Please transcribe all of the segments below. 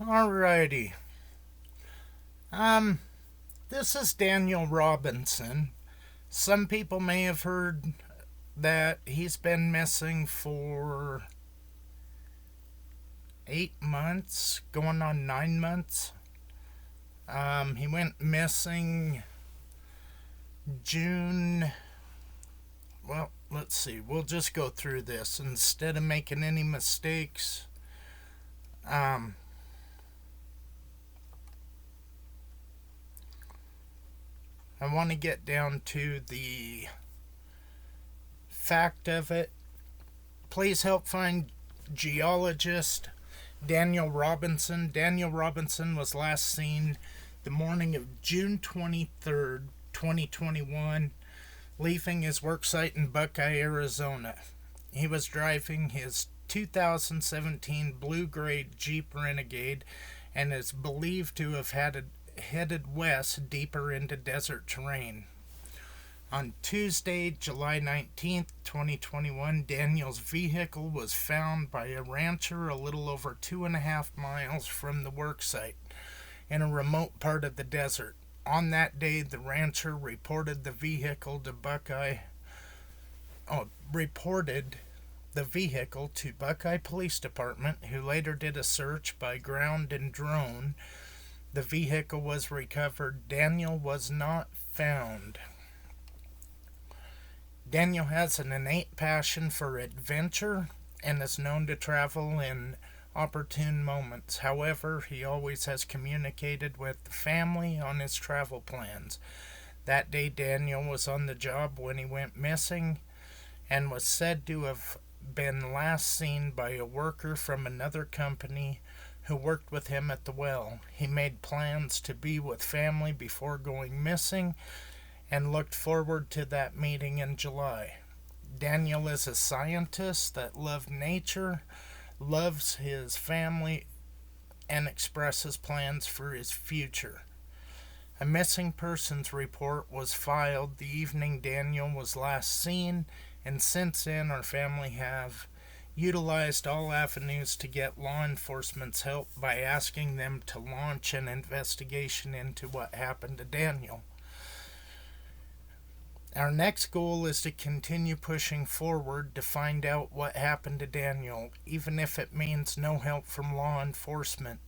Alrighty. Um, this is Daniel Robinson. Some people may have heard that he's been missing for 8 months, going on 9 months. He went missing June. Well, let's see. We'll just go through this instead of making any mistakes. Um, I want to get down to the fact of it. Please help find geologist Daniel Robinson. Daniel Robinson was last seen the morning of June 23rd, 2021, leaving his worksite in Buckeye, Arizona. He was driving his 2017 blue gray Jeep Renegade and is believed to have headed west deeper into desert terrain. On Tuesday, July 19th, 2021, Daniel's vehicle was found by a rancher a little over 2.5 miles from the worksite in a remote part of the desert. On that day, the rancher reported the vehicle to Buckeye Police Department, who later did a search by ground and drone. The vehicle was recovered. Daniel was not found. Daniel has an innate passion for adventure and is known to travel in opportune moments. However, he always has communicated with the family on his travel plans. That day, Daniel was on the job when he went missing and was said to have been last seen by a worker from another company who worked with him at the well. He made plans to be with family before going missing and looked forward to that meeting in July. Daniel is a scientist that loved nature, loves his family, and expresses plans for his future. A missing persons report was filed the evening Daniel was last seen, and since then our family have utilized all avenues to get law enforcement's help by asking them to launch an investigation into what happened to Daniel. Our next goal is to continue pushing forward to find out what happened to Daniel, even if it means no help from law enforcement.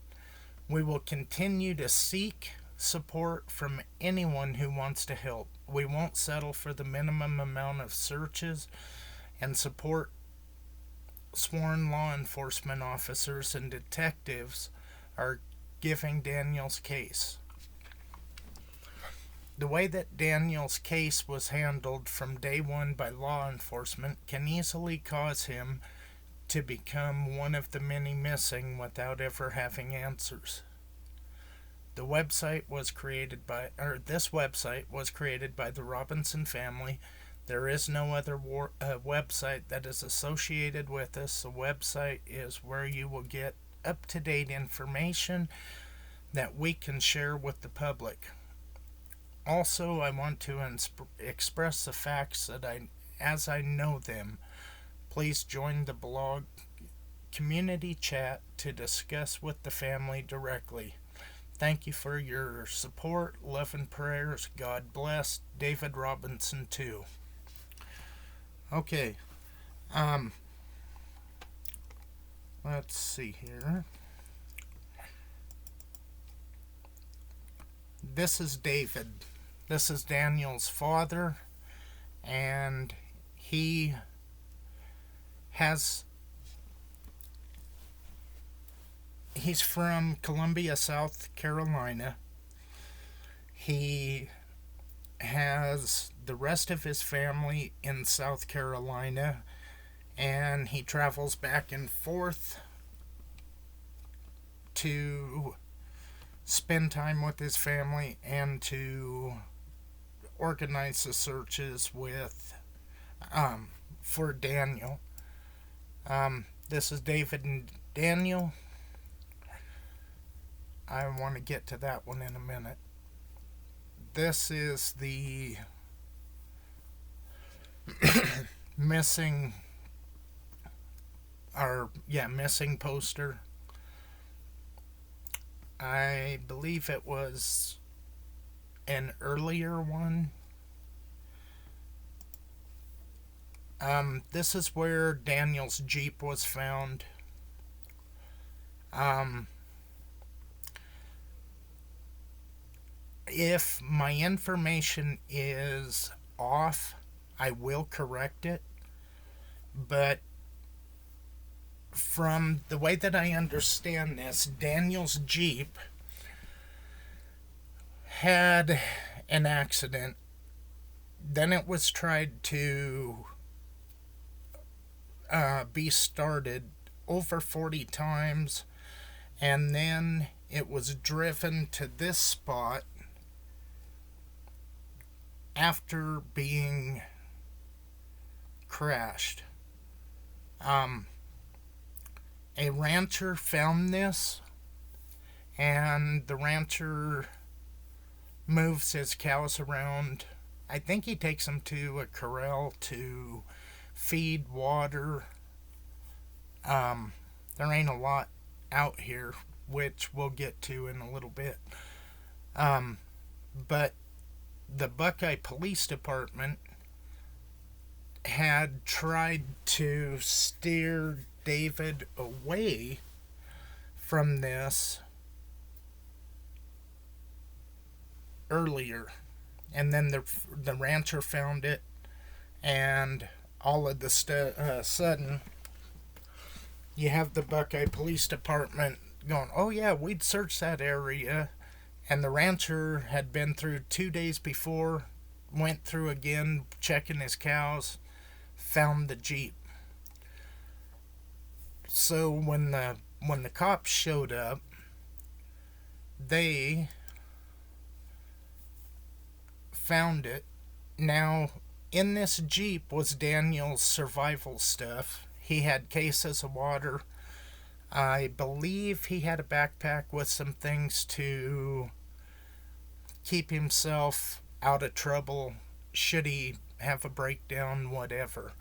We will continue to seek support from anyone who wants to help. We won't settle for the minimum amount of searches and support sworn law enforcement officers and detectives are giving Daniel's case. The way that Daniel's case was handled from day one by law enforcement can easily cause him to become one of the many missing without ever having answers. This website was created by the Robinson family. There is no other website that is associated with this. The website is where you will get up to date information that we can share with the public. Also, I want to express the facts as I know them. Please join the blog community chat to discuss with the family directly. Thank you for your support, love, and prayers. God bless. David Robinson, too. Okay. Um, let's see here. This is David. This is Daniel's father, and he has he's from Columbia, South Carolina. He has the rest of his family in South Carolina, and he travels back and forth to spend time with his family and to organize the searches with for Daniel. This is David and Daniel. I want to get to that one in a minute. This is the missing missing poster. I believe it was an earlier one. This is where Daniel's Jeep was found. Um, if my information is off, I will correct it. But from the way that I understand this, Daniel's Jeep had an accident. Then it was tried to be started over 40 times, and then it was driven to this spot after being crashed. Um, a rancher found this, and the rancher moves his cows around. I think he takes them to a corral to feed, water. There ain't a lot out here, which we'll get to in a little bit. But the Buckeye Police Department had tried to steer David away from this earlier, and then the rancher found it, and all of the sudden you have the Buckeye Police Department going, "Oh yeah, we'd search that area," and the rancher had been through 2 days before, went through again checking his cows, found the Jeep. So when the cops showed up, they found it. Now, in this Jeep was Daniel's survival stuff. He had cases of water. I believe he had a backpack with some things to keep himself out of trouble should he have a breakdown, whatever.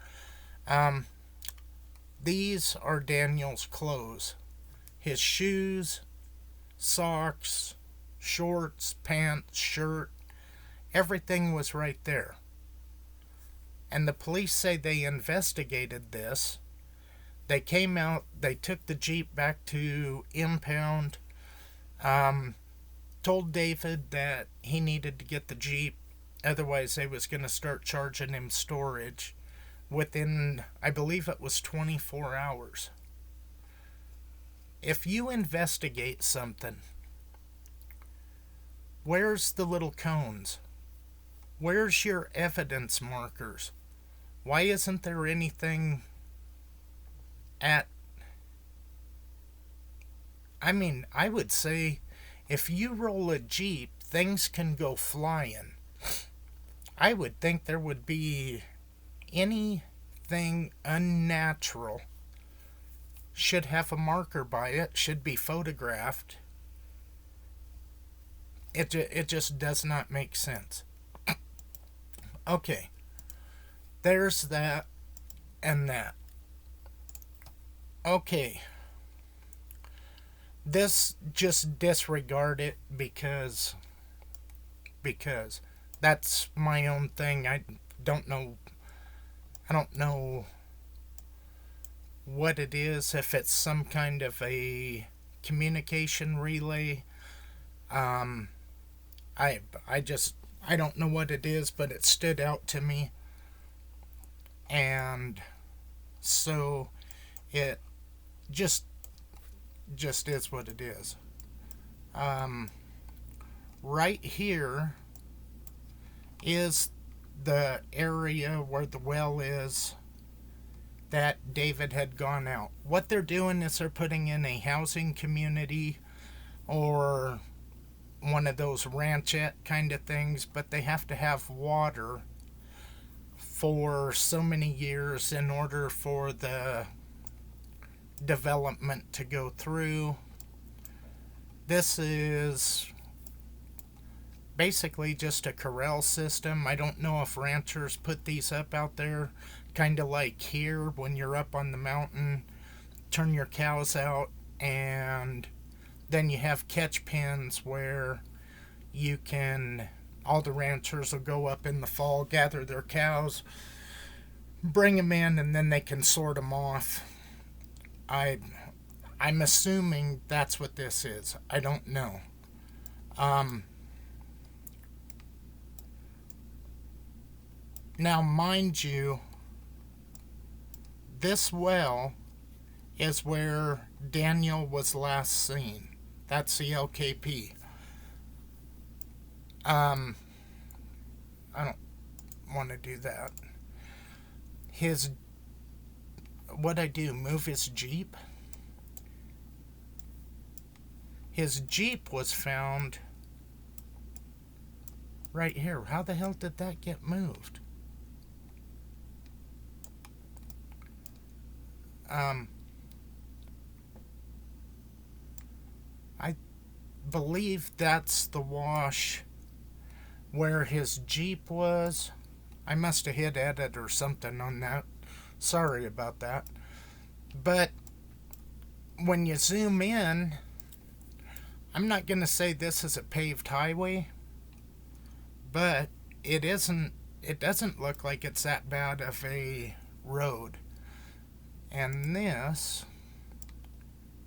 These are Daniel's clothes: his shoes, socks, shorts, pants, shirt. Everything was right there. And the police say they investigated this. They came out, they took the Jeep back to impound, told David that he needed to get the Jeep, otherwise they was going to start charging him storage within, I believe it was 24 hours. If you investigate something, where's the little cones? Where's your evidence markers? Why isn't there anything at... I would say if you roll a Jeep, things can go flying. I would think there would be anything unnatural should have a marker by it, should be photographed. It just does not make sense. Okay, there's that and that. Okay, this, just disregard it because that's my own thing. I don't know what it is, if it's some kind of a communication relay. I don't know what it is, but it stood out to me, and so it just is what it is. Right here is the area where the well is that David had gone out. What they're doing is they're putting in a housing community or one of those ranchette kind of things, but they have to have water for so many years in order for the development to go through. This is basically just a corral system. I don't know if ranchers put these up out there, kind of like here when you're up on the mountain, turn your cows out, and Then you have catch pens where you can, all the ranchers will go up in the fall, gather their cows, bring them in, and then they can sort them off. I, I'm assuming that's what this is. I don't know. Um, Now, mind you, this well is where Daniel was last seen. That's the LKP. Um, I don't want to do that. His, what I do, move his Jeep? His Jeep was found right here. How the hell did that get moved? I believe that's the wash where his Jeep was. I must have hit edit or something on that. Sorry about that. But when you zoom in, I'm not going to say this is a paved highway, but it isn't. It doesn't look like it's that bad of a road. And this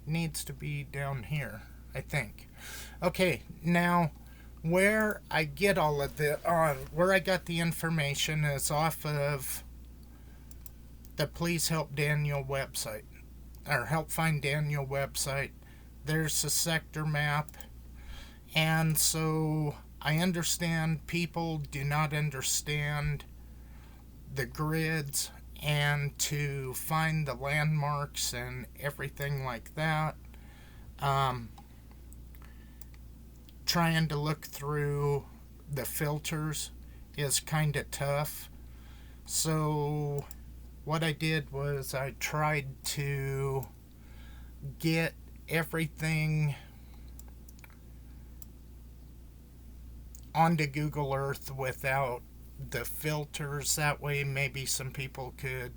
needs to be down here, I think. Okay, now where I get all of the where I got the information is off of the Please Help Daniel website, or Help Find Daniel website. There's a sector map, and so I understand people do not understand the grids and to find the landmarks and everything like that. Trying to look through the filters is kind of tough. So what I did was I tried to get everything onto Google Earth without the filters. That way maybe some people could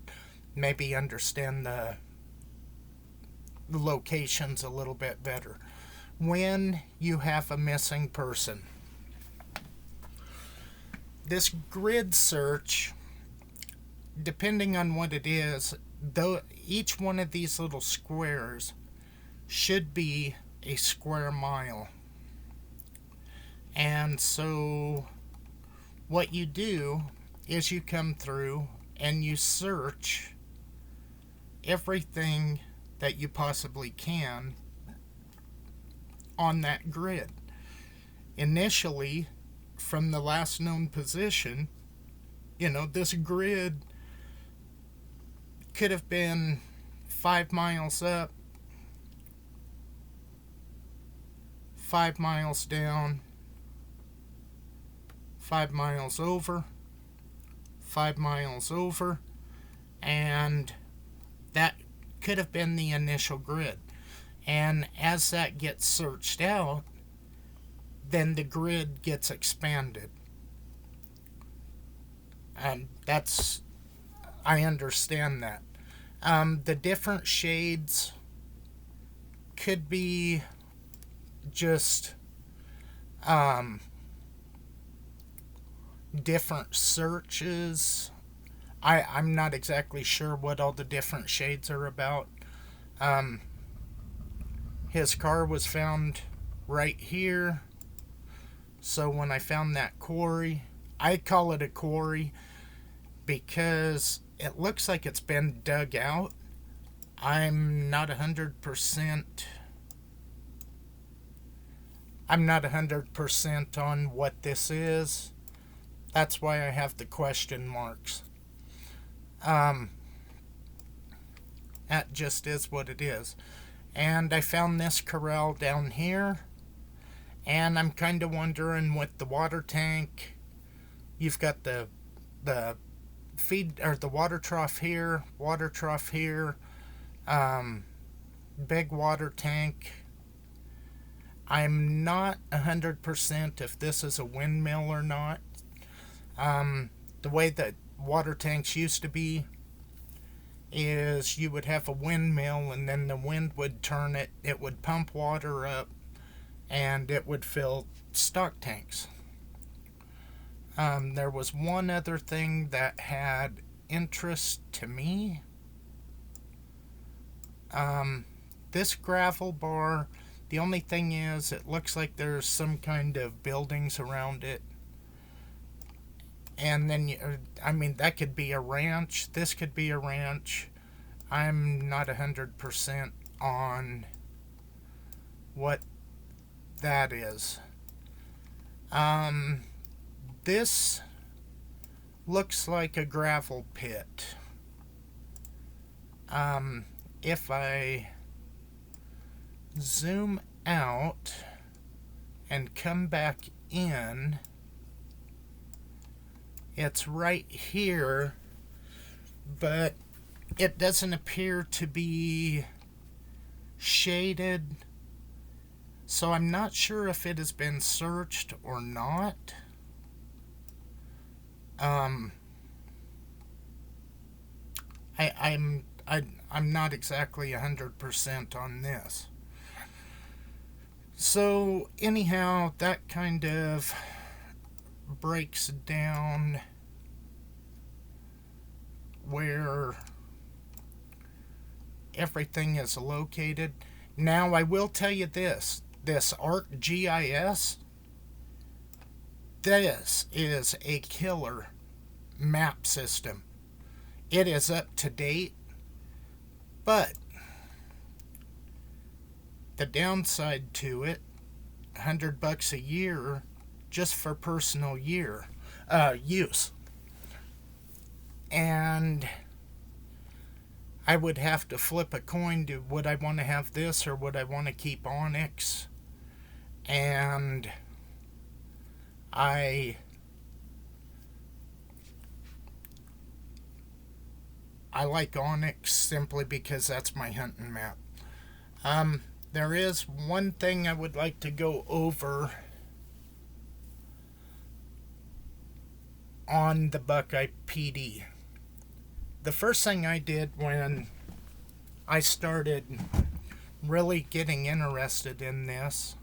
maybe understand the locations a little bit better. When you have a missing person, this grid search, depending on what it is, though each one of these little squares should be a square mile. And so what you do is you come through and you search everything that you possibly can on that grid. Initially, from the last known position, this grid could have been 5 miles up, 5 miles down, 5 miles over, 5 miles over, and that could have been the initial grid. And as that gets searched out, then the grid gets expanded. And I understand that. The different shades could be just different searches. I'm not exactly sure what all the different shades are about. His car was found right here. So when I found that quarry, I call it a quarry because it looks like it's been dug out. I'm not 100% on what this is. That's why I have the question marks. That just is what it is. And I found this corral down here. And I'm kind of wondering with the water tank, you've got the feed, or the water trough here, big water tank. I'm not 100% if this is a windmill or not. The way that water tanks used to be is you would have a windmill and then the wind would turn it, it would pump water up, and it would fill stock tanks. There was one other thing that had interest to me. This gravel bar, the only thing is, it looks like there's some kind of buildings around it. And then, I mean, that could be a ranch. This could be a ranch. I'm not 100% on what that is. This looks like a gravel pit. If I zoom out and come back in, it's right here, but it doesn't appear to be shaded, so I'm not sure if it has been searched or not. I'm not exactly 100% on this. So anyhow, that kind of breaks down where everything is located. Now, I will tell you this ArcGIS, this is a killer map system. It is up to date, but the downside to it, $100 a year just for personal use. And I would have to flip a coin to, would I want to have this or would I want to keep Onyx? And I like Onyx simply because that's my hunting map. There is one thing I would like to go over on the Buckeye PD. The first thing I did when I started really getting interested in this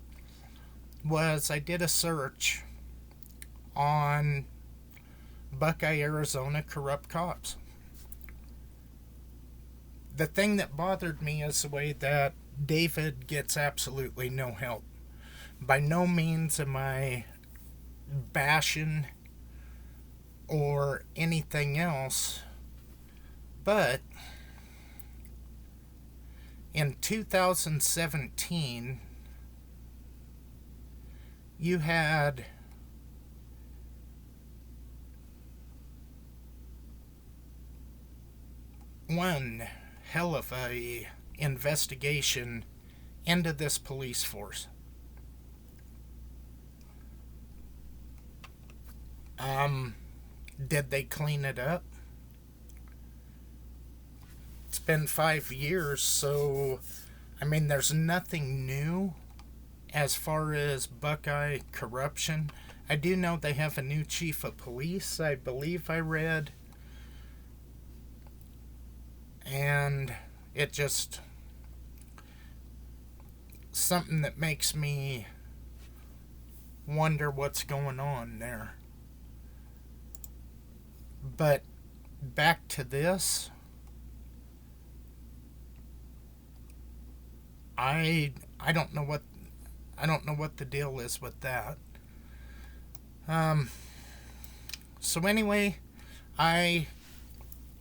was I did a search on Buckeye, Arizona corrupt cops. The thing that bothered me is the way that David gets absolutely no help. By no means am I bashing or anything else, but in 2017, you had one hell of a investigation into this police force. Did they clean it up? It's been 5 years, so I mean, there's nothing new as far as Buckeye corruption. I do know they have a new chief of police, I believe I read. And it just, something that makes me wonder what's going on there. But back to this, I don't know what the deal is with that. So anyway, I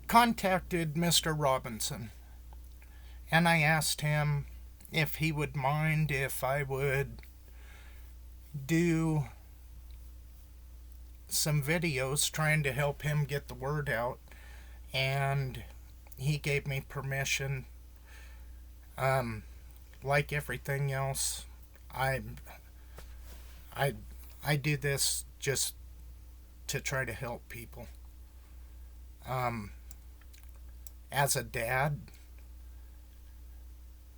contacted Mr. Robinson and I asked him if he would mind if I would do some videos trying to help him get the word out, and he gave me permission. Like everything else, I do this just to try to help people. As a dad,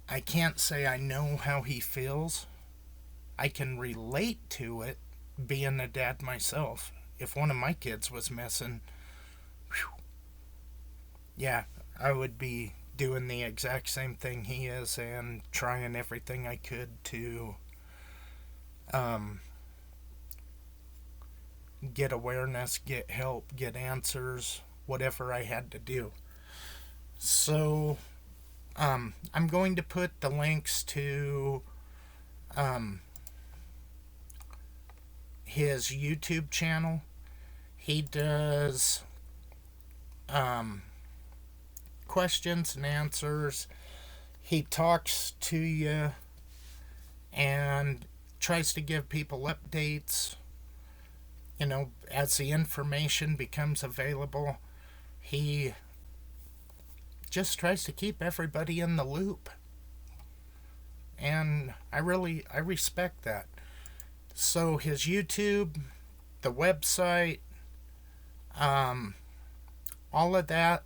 I can't say I know how he feels. I can relate to it, being a dad myself. If one of my kids was missing, yeah, I would be doing the exact same thing he is and trying everything I could to um, get awareness, get help, get answers, whatever I had to do. So I'm going to put the links to um, his YouTube channel. He does um, questions and answers. He talks to you and tries to give people updates. As the information becomes available, he just tries to keep everybody in the loop. And I respect that. So his YouTube, the website, um, all of that,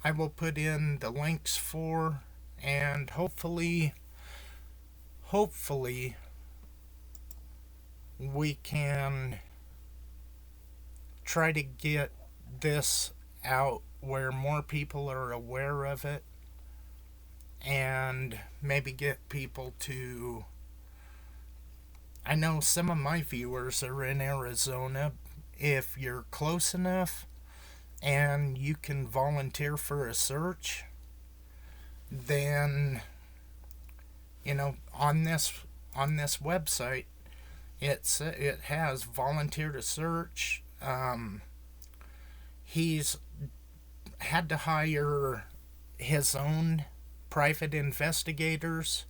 I will put in the links for, and hopefully, we can try to get this out where more people are aware of it, and maybe get people to. I know some of my viewers are in Arizona. If you're close enough and you can volunteer for a search, then on this website it has volunteer to search. He's had to hire his own private investigators.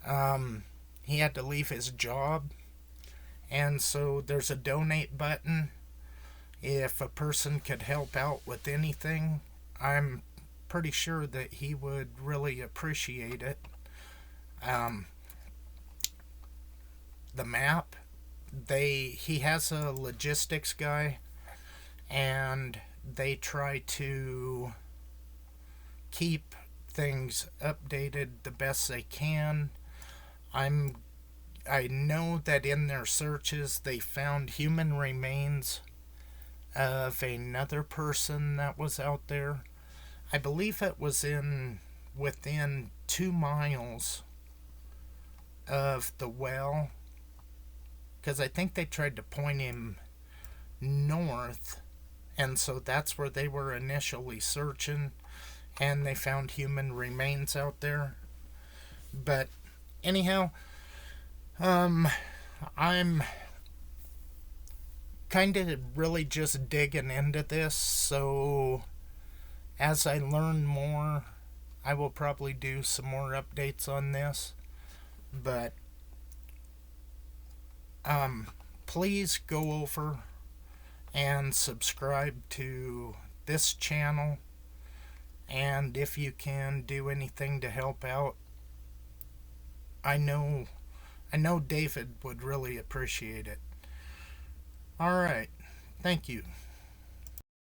He had to leave his job, and so there's a donate button. If a person could help out with anything, I'm pretty sure that he would really appreciate it. Um, the map, he has a logistics guy, and they try to keep things updated the best they can. I know that in their searches they found human remains of another person that was out there. I believe it was in within 2 miles of the well, because I think they tried to point him north, and so that's where they were initially searching, and they found human remains out there. But anyhow, I'm kind of really just digging into this, so as I learn more, I will probably do some more updates on this. But please go over and subscribe to this channel, and if you can do anything to help out, I know David would really appreciate it. All right. Thank you.